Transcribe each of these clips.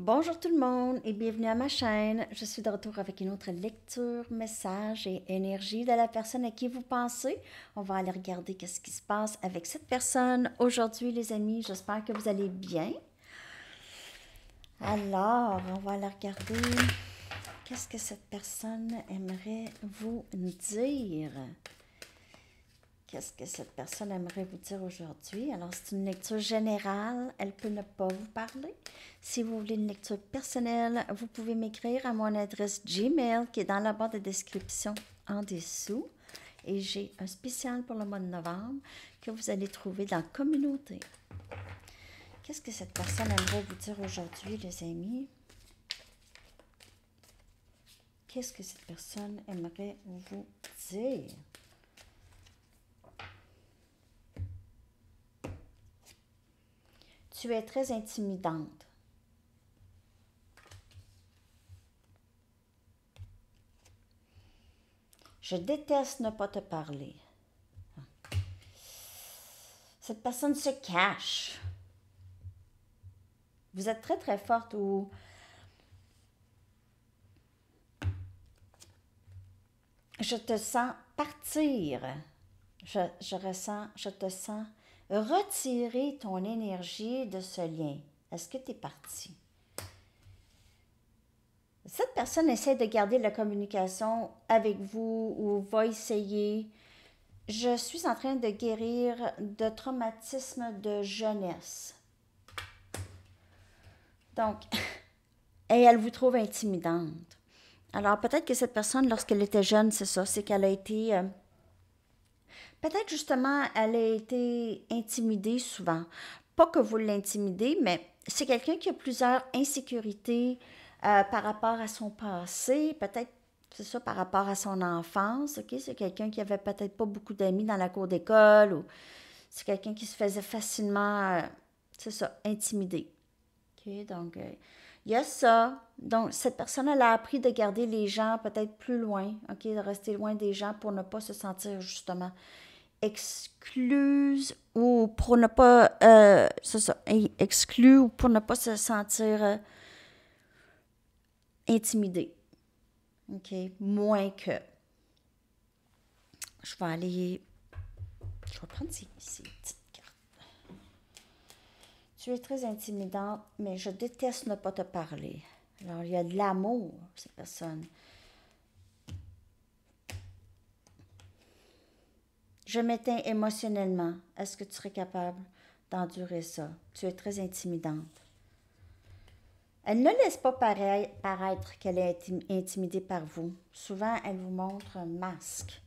Bonjour tout le monde et bienvenue à ma chaîne. Je suis de retour avec une autre lecture, message et énergie de la personne à qui vous pensez. On va aller regarder qu'est-ce qui se passe avec cette personne aujourd'hui, les amis. J'espère que vous allez bien. Alors, on va aller regarder qu'est-ce que cette personne aimerait vous dire. Qu'est-ce que cette personne aimerait vous dire aujourd'hui? Alors, c'est une lecture générale. Elle peut ne pas vous parler. Si vous voulez une lecture personnelle, vous pouvez m'écrire à mon adresse Gmail qui est dans la barre de description en dessous. Et j'ai un spécial pour le mois de novembre que vous allez trouver dans la communauté. Qu'est-ce que cette personne aimerait vous dire aujourd'hui, les amis? Qu'est-ce que cette personne aimerait vous dire? Tu es très intimidante. Je déteste ne pas te parler. Cette personne se cache. Vous êtes très très forte ou je te sens partir. Je te sens retirer ton énergie de ce lien. Est-ce que tu es parti? Cette personne essaie de garder la communication avec vous ou va essayer. Je suis en train de guérir de traumatisme de jeunesse. Donc, et elle vous trouve intimidante. Alors, peut-être que cette personne, lorsqu'elle était jeune, c'est ça, c'est qu'elle a été... peut-être justement, elle a été intimidée souvent. Pas que vous l'intimidez, mais c'est quelqu'un qui a plusieurs insécurités par rapport à son passé, peut-être, c'est ça, par rapport à son enfance, ok? C'est quelqu'un qui avait peut-être pas beaucoup d'amis dans la cour d'école, ou c'est quelqu'un qui se faisait facilement, c'est ça, intimider. Ok? Donc, il y a ça. Donc, cette personne, elle a appris de garder les gens peut-être plus loin, ok? De rester loin des gens pour ne pas se sentir justement excluse ou pour ne pas, c'est ça, exclue ou pour ne pas se sentir intimidée. OK? Moins que. Je vais aller. Je vais prendre ces petites cartes. Tu es très intimidante, mais je déteste ne pas te parler. Alors, il y a de l'amour, cette personne. Je m'éteins émotionnellement. Est-ce que tu serais capable d'endurer ça? Tu es très intimidante. Elle ne laisse pas paraître qu'elle est intimidée par vous. Souvent, elle vous montre un masque.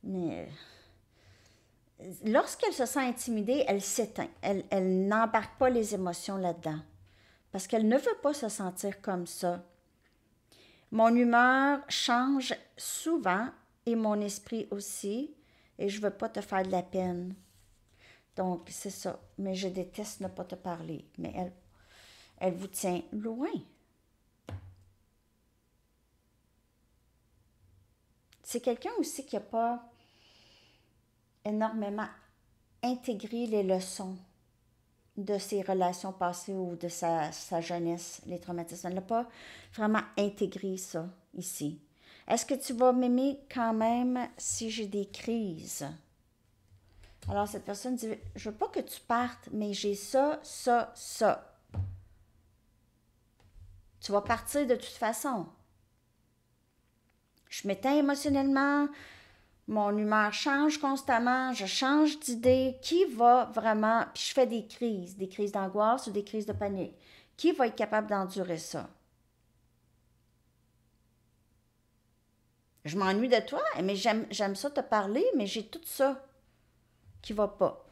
Mais lorsqu'elle se sent intimidée, elle s'éteint. Elle n'embarque pas les émotions là-dedans. Parce qu'elle ne veut pas se sentir comme ça. Mon humeur change souvent et mon esprit aussi. Et je ne veux pas te faire de la peine. Donc, c'est ça. Mais je déteste ne pas te parler. Mais elle vous tient loin. C'est quelqu'un aussi qui n'a pas énormément intégré les leçons de ses relations passées ou de sa jeunesse, les traumatismes. Elle n'a pas vraiment intégré ça ici. Est-ce que tu vas m'aimer quand même si j'ai des crises? Alors, cette personne dit, je veux pas que tu partes, mais j'ai ça, ça, ça. Tu vas partir de toute façon. Je m'éteins émotionnellement, mon humeur change constamment, je change d'idée. Qui va vraiment, puis je fais des crises d'angoisse ou des crises de panique. Qui va être capable d'endurer ça? Je m'ennuie de toi, mais j'aime ça te parler, mais j'ai tout ça qui va pas.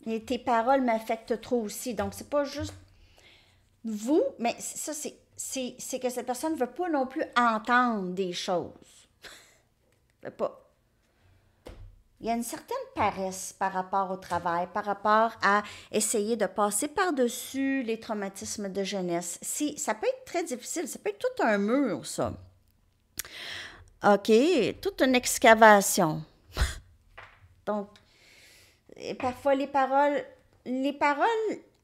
Et tes paroles m'affectent trop aussi. Donc, c'est pas juste vous, mais ça, c'est que cette personne ne veut pas non plus entendre des choses. Elle veut pas. Il y a une certaine paresse par rapport au travail, par rapport à essayer de passer par-dessus les traumatismes de jeunesse. Ça peut être très difficile, ça peut être tout un mur, ça. OK, toute une excavation. Donc, et parfois les paroles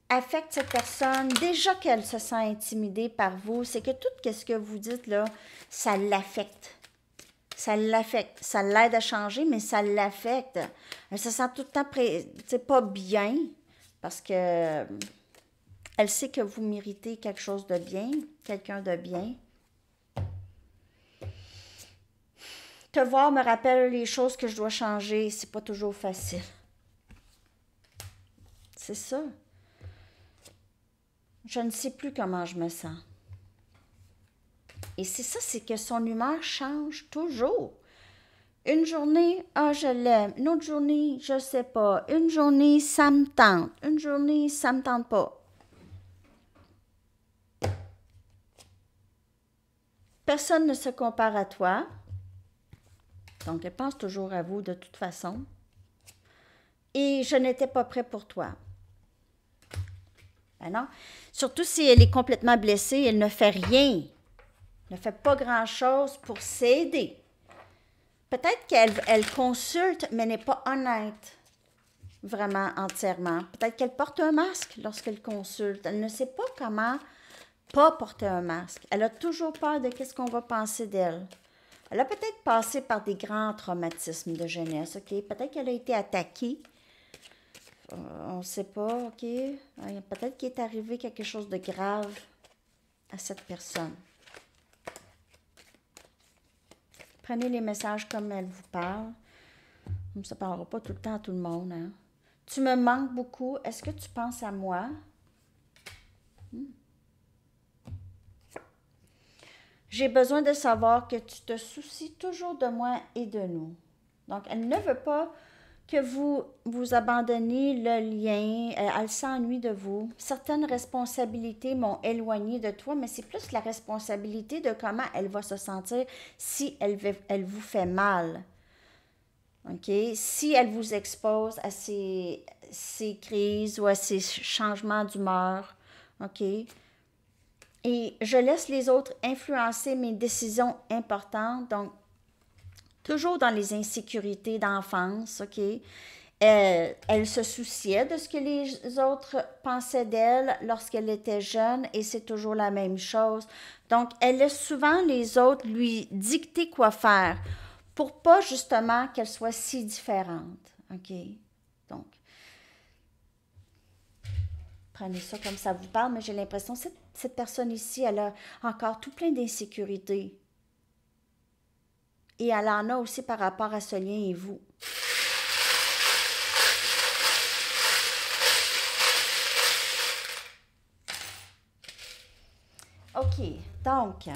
affecte cette personne, déjà qu'elle se sent intimidée par vous, c'est que tout ce que vous dites là, ça l'affecte. Ça l'affecte. Ça l'aide à changer, mais ça l'affecte. Elle se sent tout le temps pas bien parce que elle sait que vous méritez quelque chose de bien, quelqu'un de bien. Te voir me rappelle les choses que je dois changer, c'est pas toujours facile. C'est ça. Je ne sais plus comment je me sens. Et c'est ça, c'est que son humeur change toujours. Une journée, ah, je l'aime. Une autre journée, je sais pas. Une journée, ça me tente. Une journée, ça me tente pas. Personne ne se compare à toi. Donc, elle pense toujours à vous de toute façon. Et je n'étais pas prêt pour toi. Ben non. Surtout si elle est complètement blessée, elle ne fait rien. Elle ne fait pas grand-chose pour s'aider. Peut-être qu'elle consulte, mais n'est pas honnête vraiment entièrement. Peut-être qu'elle porte un masque lorsqu'elle consulte. Elle ne sait pas comment pas porter un masque. Elle a toujours peur de qu'est-ce qu'on va penser d'elle. Elle a peut-être passé par des grands traumatismes de jeunesse, OK? Peut-être qu'elle a été attaquée. On ne sait pas, OK? Peut-être qu'il est arrivé quelque chose de grave à cette personne. Prenez les messages comme elle vous parle. Ça ne parlera pas tout le temps à tout le monde. Hein? Tu me manques beaucoup. Est-ce que tu penses à moi? J'ai besoin de savoir que tu te soucies toujours de moi et de nous. Donc, elle ne veut pas que vous abandonniez le lien. Elle s'ennuie de vous. Certaines responsabilités m'ont éloignée de toi, mais c'est plus la responsabilité de comment elle va se sentir si elle vous fait mal. OK? Si elle vous expose à ces crises ou à ces changements d'humeur, OK? Et je laisse les autres influencer mes décisions importantes, donc toujours dans les insécurités d'enfance, OK? Elle se souciait de ce que les autres pensaient d'elle lorsqu'elle était jeune et c'est toujours la même chose. Donc, elle laisse souvent les autres lui dicter quoi faire pour pas justement qu'elle soit si différente. OK? Donc, prenez ça comme ça vous parle, mais j'ai l'impression que cette personne ici, elle a encore tout plein d'insécurités. Et elle en a aussi par rapport à ce lien et vous. OK, donc,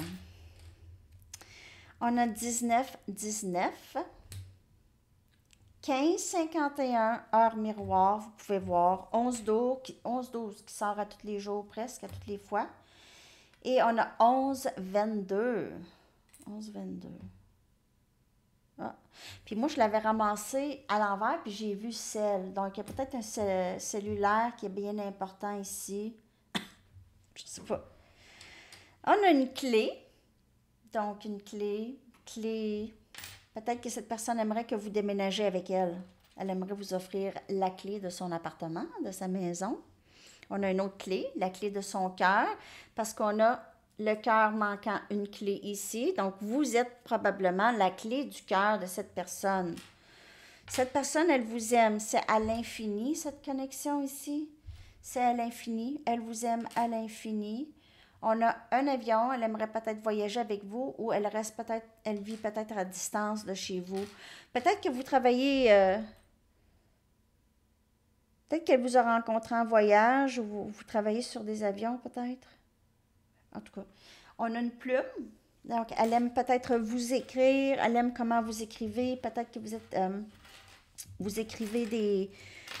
on a 19, 19, 15, 51, heure miroir, vous pouvez voir, 11, 12, 11, 12 qui sort à tous les jours, presque à toutes les fois. Et on a 11, 22. 11, 22. Ah. Puis moi, je l'avais ramassé à l'envers, puis j'ai vu celle. Donc, il y a peut-être un cellulaire qui est bien important ici. Je sais pas. On a une clé. Donc, une clé. Peut-être que cette personne aimerait que vous déménagez avec elle. Elle aimerait vous offrir la clé de son appartement, de sa maison. On a une autre clé, la clé de son cœur, parce qu'on a le cœur manquant une clé ici. Donc, vous êtes probablement la clé du cœur de cette personne. Cette personne, elle vous aime. C'est à l'infini, cette connexion ici. C'est à l'infini. Elle vous aime à l'infini. On a un avion, elle aimerait peut-être voyager avec vous ou elle reste peut-être, elle vit peut-être à distance de chez vous. Peut-être que vous travaillez, peut-être qu'elle vous a rencontré en voyage ou vous travaillez sur des avions peut-être. En tout cas, on a une plume. Donc, elle aime peut-être vous écrire, elle aime comment vous écrivez. Peut-être que vous écrivez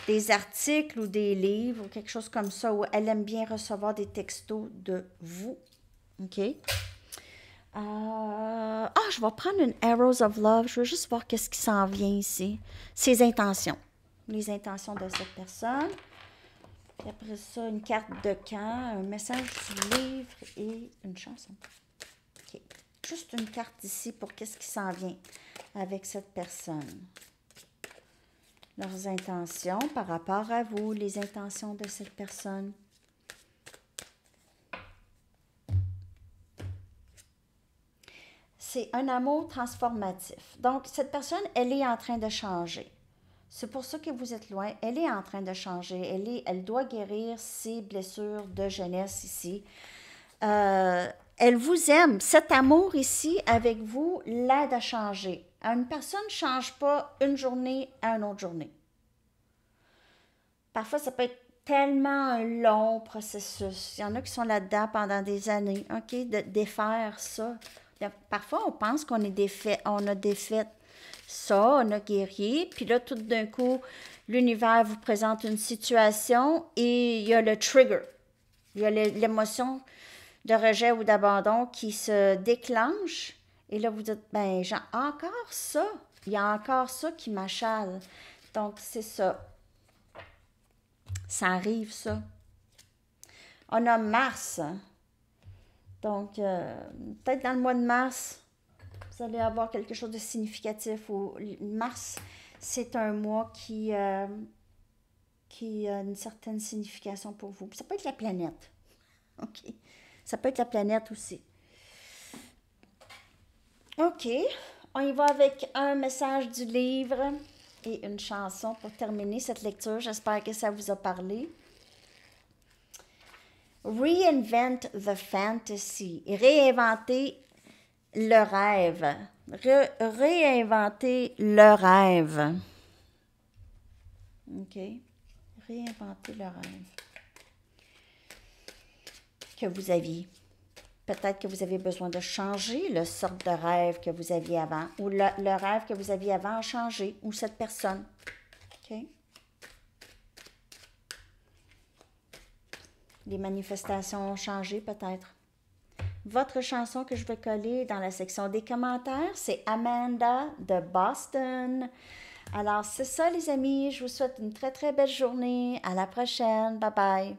des articles ou des livres ou quelque chose comme ça, où elle aime bien recevoir des textos de vous. OK? Je vais prendre une Arrows of Love. Je veux juste voir qu'est-ce qui s'en vient ici. Ses intentions. Les intentions de cette personne. Puis après ça, une carte de camp, un message du livre et une chanson. OK. Juste une carte ici pour qu'est-ce qui s'en vient avec cette personne. leurs intentions par rapport à vous, les intentions de cette personne. C'est un amour transformatif. Donc, cette personne, elle est en train de changer. C'est pour ça que vous êtes loin. Elle est en train de changer. Elle doit guérir ses blessures de jeunesse ici. Elle vous aime. Cet amour ici, avec vous, l'aide à changer. Une personne ne change pas une journée à une autre journée. Parfois, ça peut être tellement un long processus. Il y en a qui sont là-dedans pendant des années, OK, de défaire ça. Parfois, on pense qu'on est défait, on a défait ça, on a guéri, puis là, tout d'un coup, l'univers vous présente une situation et il y a le trigger. Il y a l'émotion de rejet ou d'abandon qui se déclenche. Et là, vous dites, ben, j'ai encore ça. Il y a encore ça qui m'achale. Donc, c'est ça. Ça arrive, ça. On a Mars. Donc, peut-être dans le mois de mars, vous allez avoir quelque chose de significatif. Mars, c'est un mois qui a une certaine signification pour vous. Puis ça peut être la planète. OK. Ça peut être la planète aussi. OK. On y va avec un message du livre et une chanson pour terminer cette lecture. J'espère que ça vous a parlé. Reinvent the fantasy. Réinventer le rêve. Réinventer le rêve. OK. Réinventer le rêve que vous aviez. Peut-être que vous avez besoin de changer le sort de rêve que vous aviez avant. Ou le rêve que vous aviez avant a changé. Ou cette personne. OK. Les manifestations ont changé peut-être. Votre chanson que je vais coller dans la section des commentaires, c'est Amanda de Boston. Alors, c'est ça les amis. Je vous souhaite une très, très belle journée. À la prochaine. Bye bye.